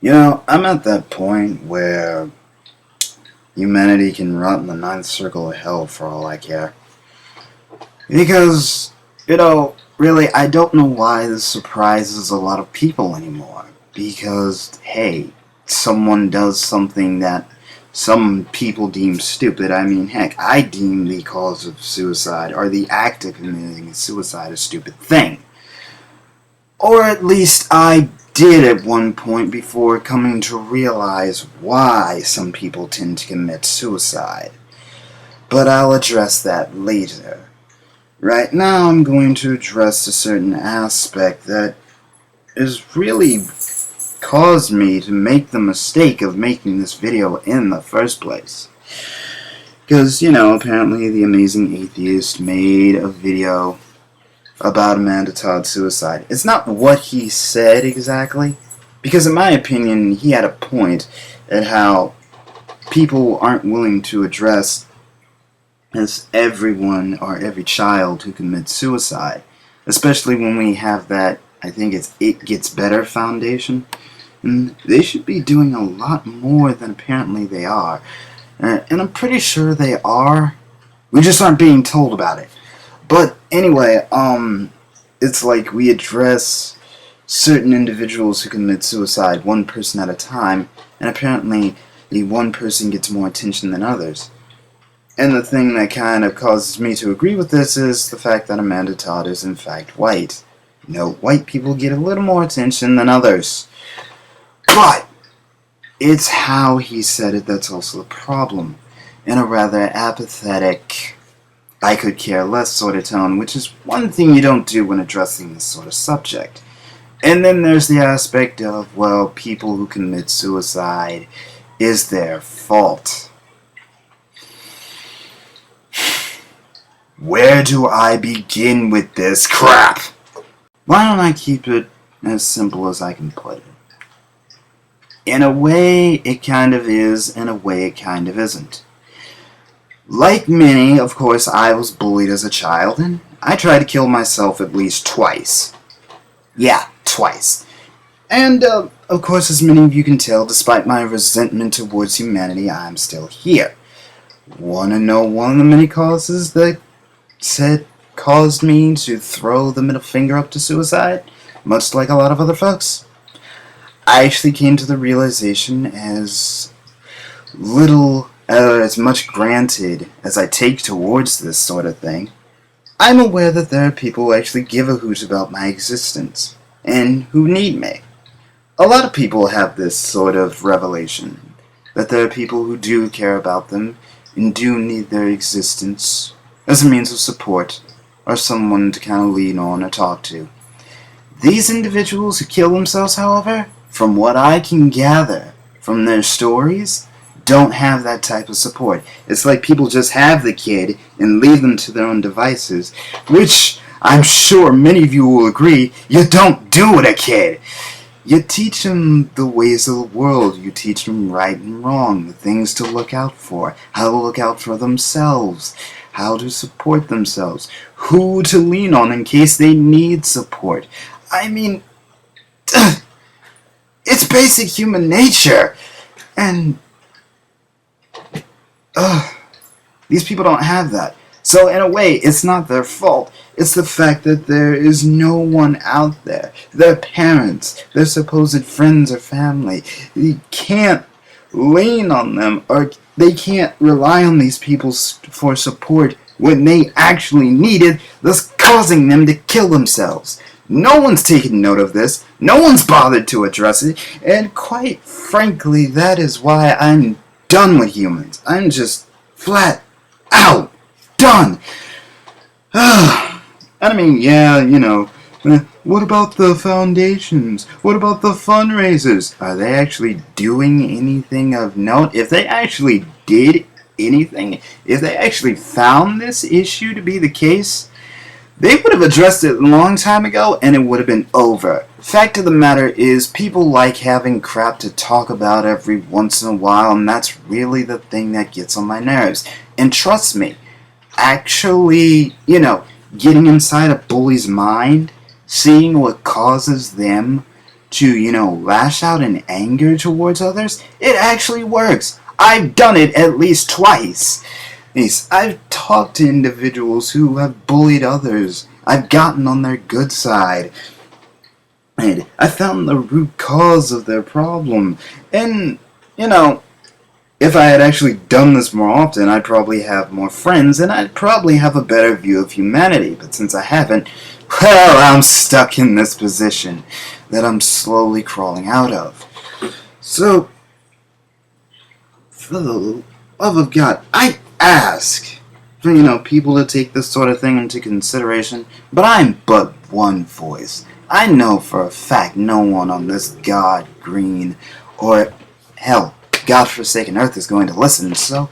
I'm at that point where humanity can rot in the ninth circle of hell for all I care. Because, really, I don't know why this surprises a lot of people anymore. Because, hey, someone does something that some people deem stupid. I mean, heck, I deem the cause of suicide, or the act of committing suicide, a stupid thing. Or at least I did at one point before coming to realize why some people tend to commit suicide. But I'll address that later. Right now I'm going to address a certain aspect that has really caused me to make the mistake of making this video in the first place. Because, apparently the amazing Atheist made a video about Amanda Todd's suicide. It's not what he said exactly, because in my opinion he had a point at how people aren't willing to address as everyone or every child who commits suicide, especially when we have that, I think it's It Gets Better Foundation, and they should be doing a lot more than apparently they are, and I'm pretty sure they are. We just aren't being told about it. But anyway, it's like we address certain individuals who commit suicide one person at a time, and apparently the one person gets more attention than others. And the thing that kind of causes me to agree with this is the fact that Amanda Todd is in fact white. White people get a little more attention than others. But it's how he said it that's also the problem, in a rather apathetic, I could care less sort of tone, which is one thing you don't do when addressing this sort of subject. And then there's the aspect of, well, people who commit suicide is their fault. Where do I begin with this crap? Why don't I keep it as simple as I can put it? In a way, it kind of is, in a way, it kind of isn't. Like many, of course, I was bullied as a child, and I tried to kill myself at least twice. Yeah, twice. And, of course, as many of you can tell, despite my resentment towards humanity, I'm still here. Wanna know one of the many causes that caused me to throw the middle finger up to suicide? Much like a lot of other folks. I actually came to the realization as much granted as I take towards this sort of thing, I'm aware that there are people who actually give a hoot about my existence, and who need me. A lot of people have this sort of revelation, that there are people who do care about them, and do need their existence as a means of support, or someone to kind of lean on or talk to. These individuals who kill themselves, however, from what I can gather from their stories, don't have that type of support. It's like people just have the kid and leave them to their own devices, which I'm sure many of you will agree you don't do with a kid. You teach them the ways of the world. You teach them right and wrong, the things to look out for, how to look out for themselves, how to support themselves, who to lean on in case they need support. I mean, it's basic human nature. And these people don't have that. So in a way, it's not their fault. It's the fact that there is no one out there. Their parents, their supposed friends or family, you can't lean on them, or they can't rely on these people for support when they actually need it, thus causing them to kill themselves. No one's taken note of this. No one's bothered to address it. And quite frankly, that is why I'm done with humans. I'm just flat out done. I mean, yeah, what about the foundations? What about the fundraisers? Are they actually doing anything of note? If they actually did anything, if they actually found this issue to be the case, they would have addressed it a long time ago, and it would have been over. Fact of the matter is, people like having crap to talk about every once in a while, and that's really the thing that gets on my nerves. And trust me, actually, getting inside a bully's mind, seeing what causes them to, lash out in anger towards others, it actually works. I've done it at least twice. I've talked to individuals who have bullied others. I've gotten on their good side. And I found the root cause of their problem. And, if I had actually done this more often, I'd probably have more friends, and I'd probably have a better view of humanity. But since I haven't, well, I'm stuck in this position that I'm slowly crawling out of. So, for the love of God, I ask for, people to take this sort of thing into consideration, but I'm but one voice. I know for a fact no one on this God, green, or, hell, God-forsaken earth is going to listen, so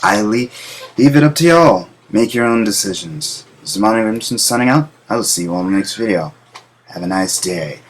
I leave it up to y'all. Make your own decisions. This is Monty Richardson signing out. I will see you all in the next video. Have a nice day.